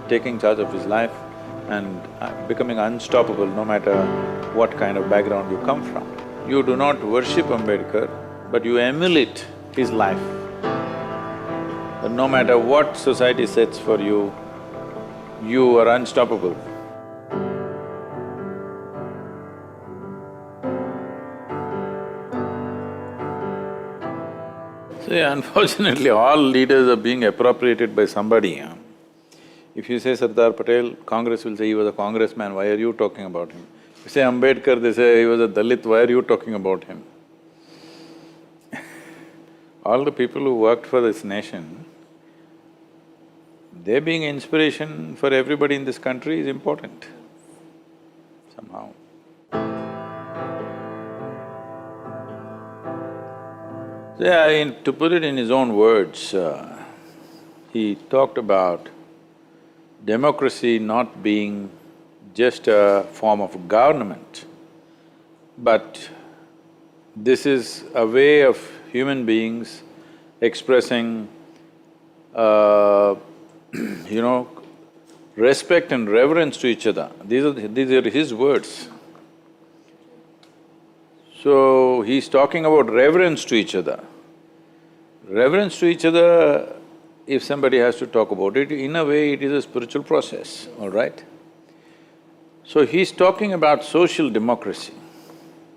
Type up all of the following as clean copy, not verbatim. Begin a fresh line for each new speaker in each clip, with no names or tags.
taking charge of his life and becoming unstoppable no matter what kind of background you come from. You do not worship Ambedkar, but you emulate his life. That no matter what society sets for you, you are unstoppable. See, unfortunately, all leaders are being appropriated by somebody. If you say Sardar Patel, Congress will say he was a congressman, why are you talking about him? If you say Ambedkar, they say he was a Dalit, why are you talking about him? All the people who worked for this nation, their being inspiration for everybody in this country is important, somehow. Yeah, to put it in his own words, he talked about democracy not being just a form of government, but this is a way of human beings expressing, respect and reverence to each other. These are his words. So, he's talking about reverence to each other. Reverence to each other, if somebody has to talk about it, in a way it is a spiritual process, all right? So, he's talking about social democracy,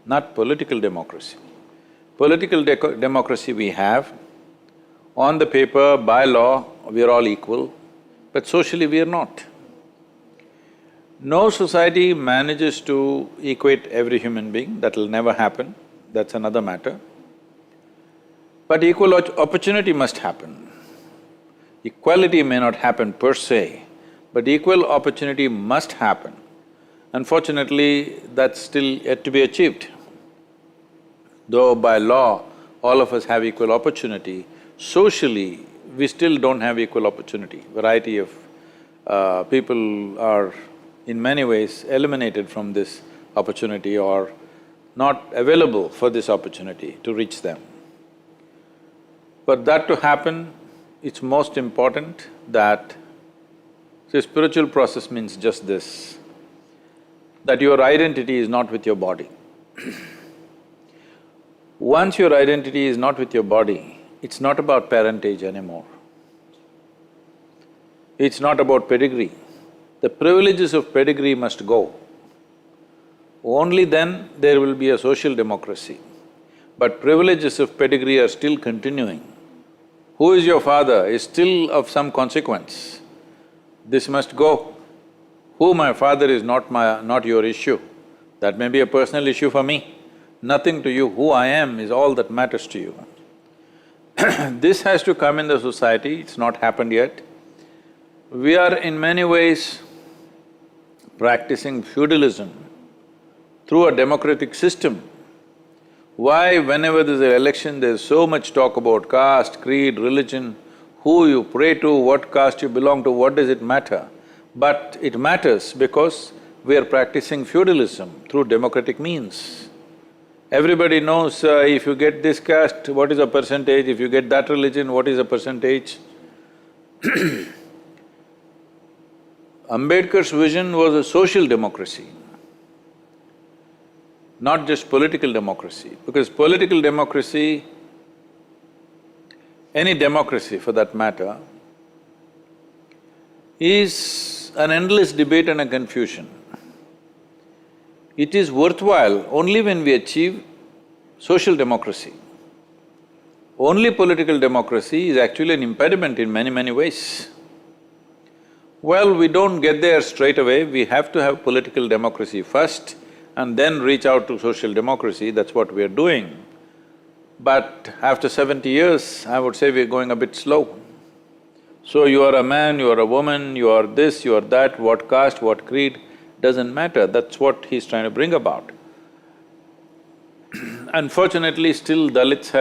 not political democracy. Political democracy we have, on the paper, by law, we are all equal, but socially we are not. No society manages to equate every human being, that will never happen, that's another matter. But equal opportunity must happen. Equality may not happen per se, but equal opportunity must happen. Unfortunately, that's still yet to be achieved. Though by law, all of us have equal opportunity, socially, we still don't have equal opportunity. Variety of people are in many ways eliminated from this opportunity or not available for this opportunity to reach them. For that to happen, it's most important that… See, spiritual process means just this, that your identity is not with your body. Once your identity is not with your body, it's not about parentage anymore. It's not about pedigree. The privileges of pedigree must go. Only then there will be a social democracy. But privileges of pedigree are still continuing. Who is your father is still of some consequence. This must go. Who my father is not your issue. That may be a personal issue for me. Nothing to you. Who I am is all that matters to you. This has to come in the society, it's not happened yet. We are in many ways practicing feudalism through a democratic system. Why whenever there's an election, there's so much talk about caste, creed, religion, who you pray to, what caste you belong to, what does it matter? But it matters because we are practicing feudalism through democratic means. Everybody knows if you get this caste, what is a percentage, if you get that religion, what is a percentage. Ambedkar's vision was a social democracy, not just political democracy, because political democracy, any democracy for that matter, is an endless debate and a confusion. It is worthwhile only when we achieve social democracy. Only political democracy is actually an impediment in many ways. Well, we don't get there straight away, we have to have political democracy first and then reach out to social democracy, that's what we are doing. But after 70 years, I would say we're going a bit slow. So you are a man, you are a woman, you are this, you are that, what caste, what creed, doesn't matter, that's what he's trying to bring about. Unfortunately, still Dalits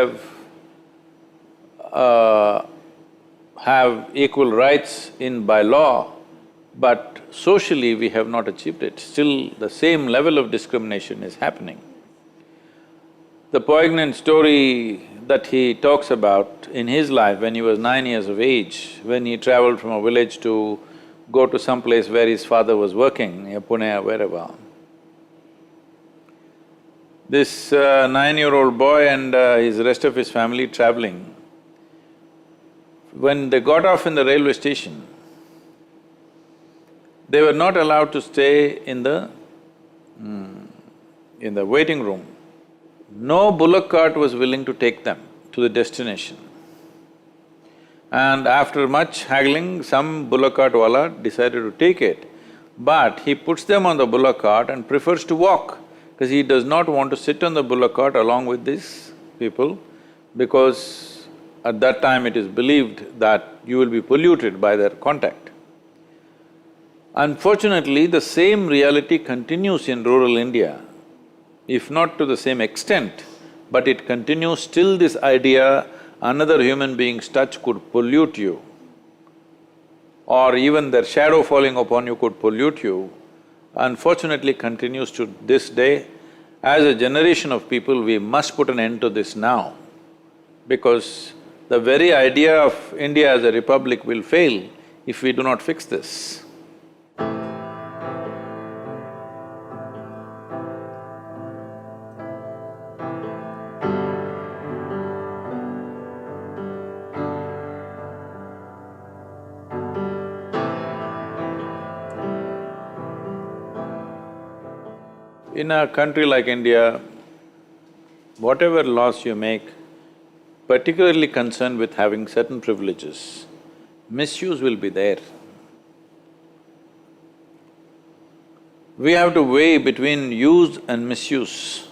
have equal rights by law, but socially we have not achieved it. Still the same level of discrimination is happening. The poignant story that he talks about in his life when he was 9 years of age, when he traveled from a village to go to some place where his father was working, near Pune or wherever. This 9-year-old boy and his rest of his family traveling, when they got off in the railway station, they were not allowed to stay in the waiting room. No bullock cart was willing to take them to the destination. And after much haggling, some bullock cart wala decided to take it, but he puts them on the bullock cart and prefers to walk, because he does not want to sit on the bullock cart along with these people, because at that time it is believed that you will be polluted by their contact. Unfortunately, the same reality continues in rural India, if not to the same extent, but it continues. Still this idea another human being's touch could pollute you, or even their shadow falling upon you could pollute you, unfortunately continues to this day. As a generation of people, we must put an end to this now, because the very idea of India as a republic will fail if we do not fix this. In a country like India, whatever laws you make, particularly concerned with having certain privileges, misuse will be there. We have to weigh between use and misuse.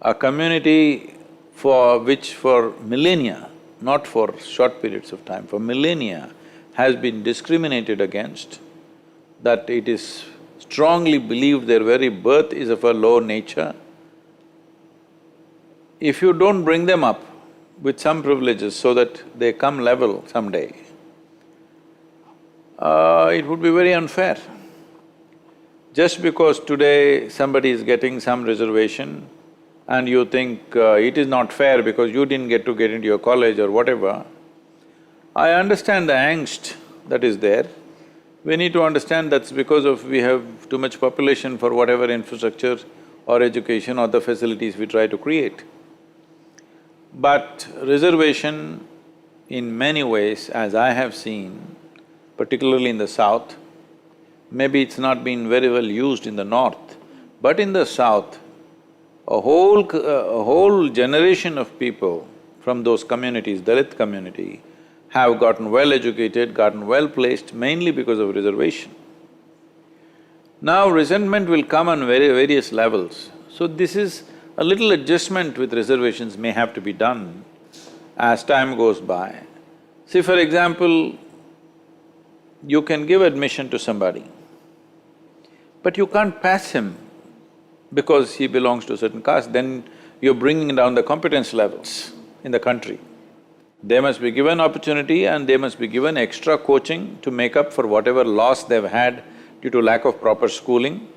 A community for millennia, not for short periods of time, for millennia has been discriminated against, that it is strongly believed their very birth is of a low nature. If you don't bring them up with some privileges so that they come level someday, it would be very unfair. Just because today somebody is getting some reservation and you think it is not fair because you didn't get into your college or whatever, I understand the angst that is there. We need to understand that's because of we have too much population for whatever infrastructure or education or the facilities we try to create. But reservation, in many ways, as I have seen, particularly in the south, maybe it's not been very well used in the north, but in the south, a whole generation of people from those communities, Dalit community, have gotten well educated, gotten well placed, mainly because of reservation. Now resentment will come on various levels. So this is a little adjustment with reservations may have to be done as time goes by. See, for example, you can give admission to somebody, but you can't pass him because he belongs to a certain caste, then you're bringing down the competence levels in the country. They must be given opportunity and they must be given extra coaching to make up for whatever loss they've had due to lack of proper schooling.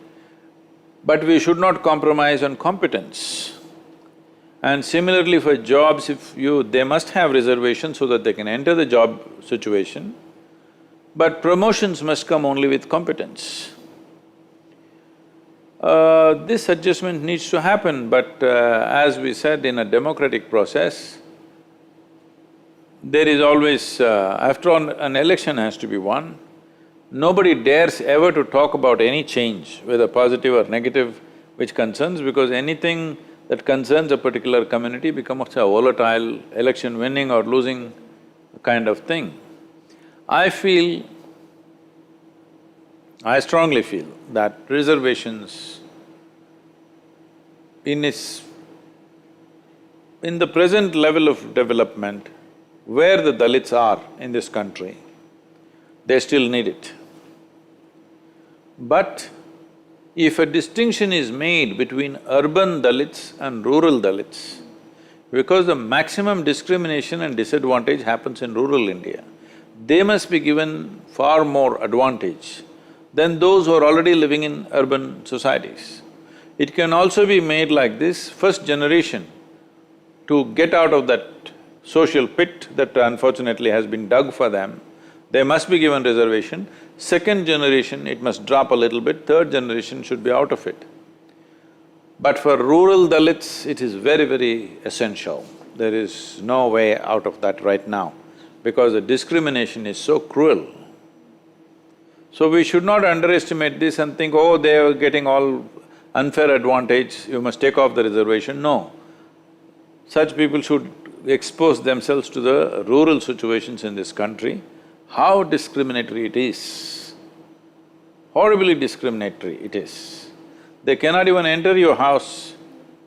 But we should not compromise on competence. And similarly for jobs, they must have reservations so that they can enter the job situation, but promotions must come only with competence. This adjustment needs to happen, but as we said, in a democratic process, there is always… after all, an election has to be won. Nobody dares ever to talk about any change, whether positive or negative, which concerns, because anything that concerns a particular community becomes a volatile election winning or losing kind of thing. I strongly feel that reservations in the present level of development, where the Dalits are in this country, they still need it. But if a distinction is made between urban Dalits and rural Dalits, because the maximum discrimination and disadvantage happens in rural India, they must be given far more advantage than those who are already living in urban societies. It can also be made like this: first generation to get out of that social pit that unfortunately has been dug for them, They must be given reservation. Second generation, it must drop a little bit, third generation should be out of it. But for rural Dalits, it is very, very essential. There is no way out of that right now, because the discrimination is so cruel. So we should not underestimate this and think, oh, they are getting all unfair advantage, you must take off the reservation. No. Such people should expose themselves to the rural situations in this country, how discriminatory it is. Horribly discriminatory it is. They cannot even enter your house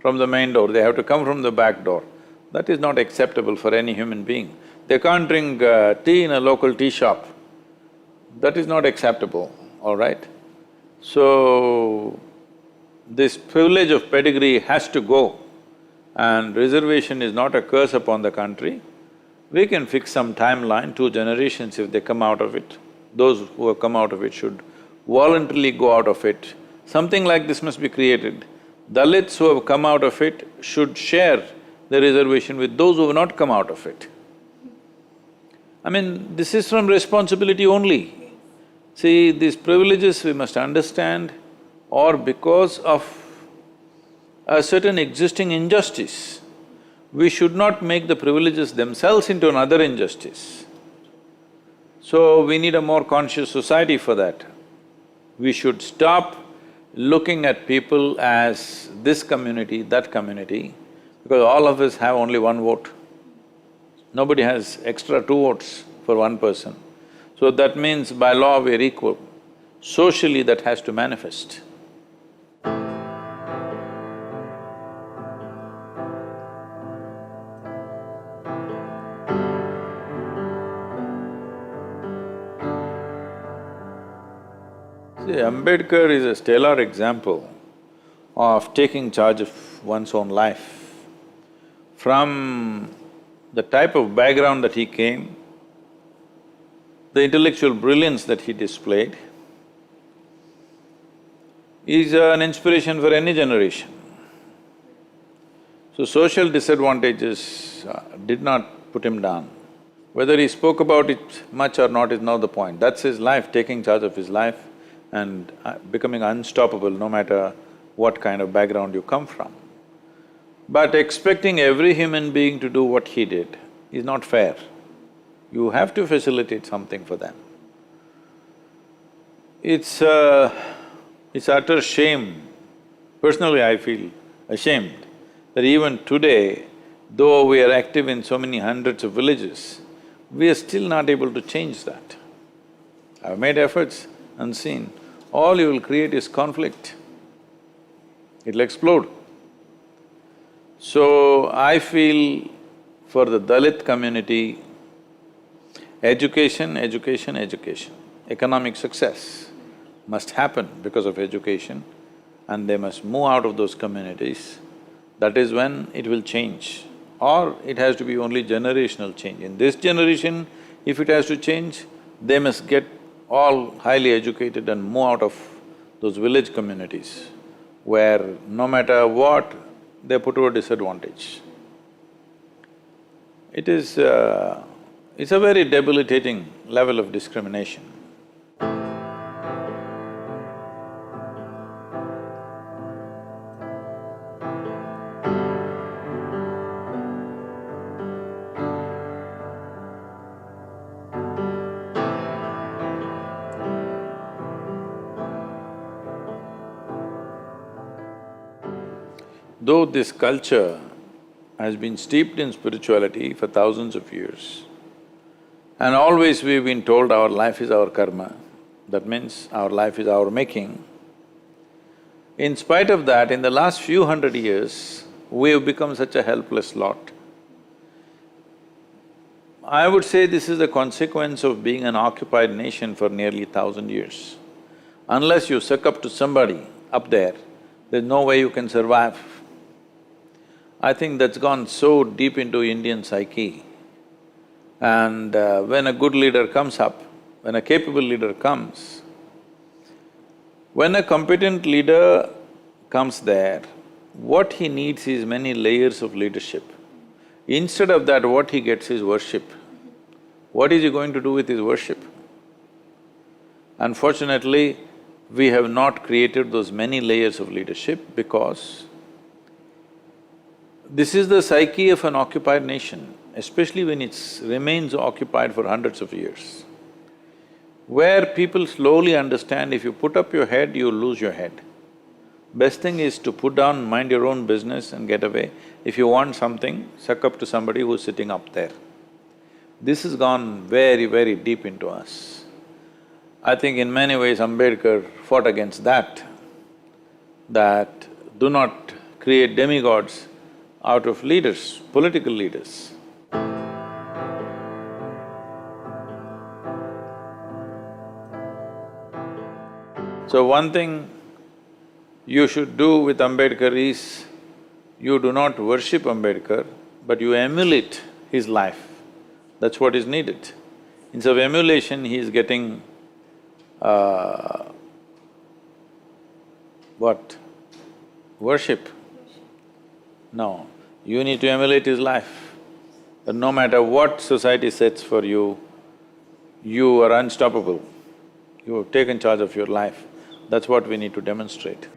from the main door, they have to come from the back door. That is not acceptable for any human being. They can't drink tea in a local tea shop. That is not acceptable, all right? So, this privilege of pedigree has to go, and reservation is not a curse upon the country. We can fix some timeline, 2 generations if they come out of it. Those who have come out of it should voluntarily go out of it. Something like this must be created. Dalits who have come out of it should share the reservation with those who have not come out of it. I mean, this is from responsibility only. See, these privileges we must understand are because of a certain existing injustice. We should not make the privileges themselves into another injustice. So, we need a more conscious society for that. We should stop looking at people as this community, that community, because all of us have only one vote. Nobody has extra 2 votes for one person. So that means by law we're equal. Socially that has to manifest. See, Ambedkar is a stellar example of taking charge of one's own life. From the type of background that he came, the intellectual brilliance that he displayed, is an inspiration for any generation. So social disadvantages did not put him down. Whether he spoke about it much or not is not the point. That's his life, taking charge of his life and becoming unstoppable no matter what kind of background you come from. But expecting every human being to do what he did is not fair. You have to facilitate something for them. It's utter shame. Personally, I feel ashamed that even today, though we are active in so many hundreds of villages, we are still not able to change that. I've made efforts and seen, all you will create is conflict. It'll explode. So, I feel for the Dalit community, education, education, education. Economic success must happen because of education, and they must move out of those communities. That is when it will change. Or it has to be only generational change. In this generation, if it has to change, they must get all highly educated and move out of those village communities where no matter what, they're put to a disadvantage. It's a very debilitating level of discrimination. Though this culture has been steeped in spirituality for thousands of years, and always we've been told our life is our karma, that means our life is our making. In spite of that, in the last few hundred years, we have become such a helpless lot. I would say this is the consequence of being an occupied nation for nearly 1,000 years. Unless you succumb to somebody up there, there's no way you can survive. I think that's gone so deep into Indian psyche. And when a good leader comes up, when a capable leader comes, when a competent leader comes there, what he needs is many layers of leadership. Instead of that, what he gets is worship. what is he going to do with his worship? Unfortunately, we have not created those many layers of leadership because this is the psyche of an occupied nation, especially when it remains occupied for hundreds of years, where people slowly understand if you put up your head, you'll lose your head. Best thing is to put down, mind your own business and get away. If you want something, suck up to somebody who's sitting up there. This has gone very, very deep into us. I think in many ways Ambedkar fought against that do not create demigods out of leaders, political leaders. So one thing you should do with Ambedkar is, you do not worship Ambedkar, but you emulate his life. That's what is needed. Instead of emulation, he is getting what? Worship. No, you need to emulate his life. But no matter what society sets for you, you are unstoppable. You have taken charge of your life. That's what we need to demonstrate.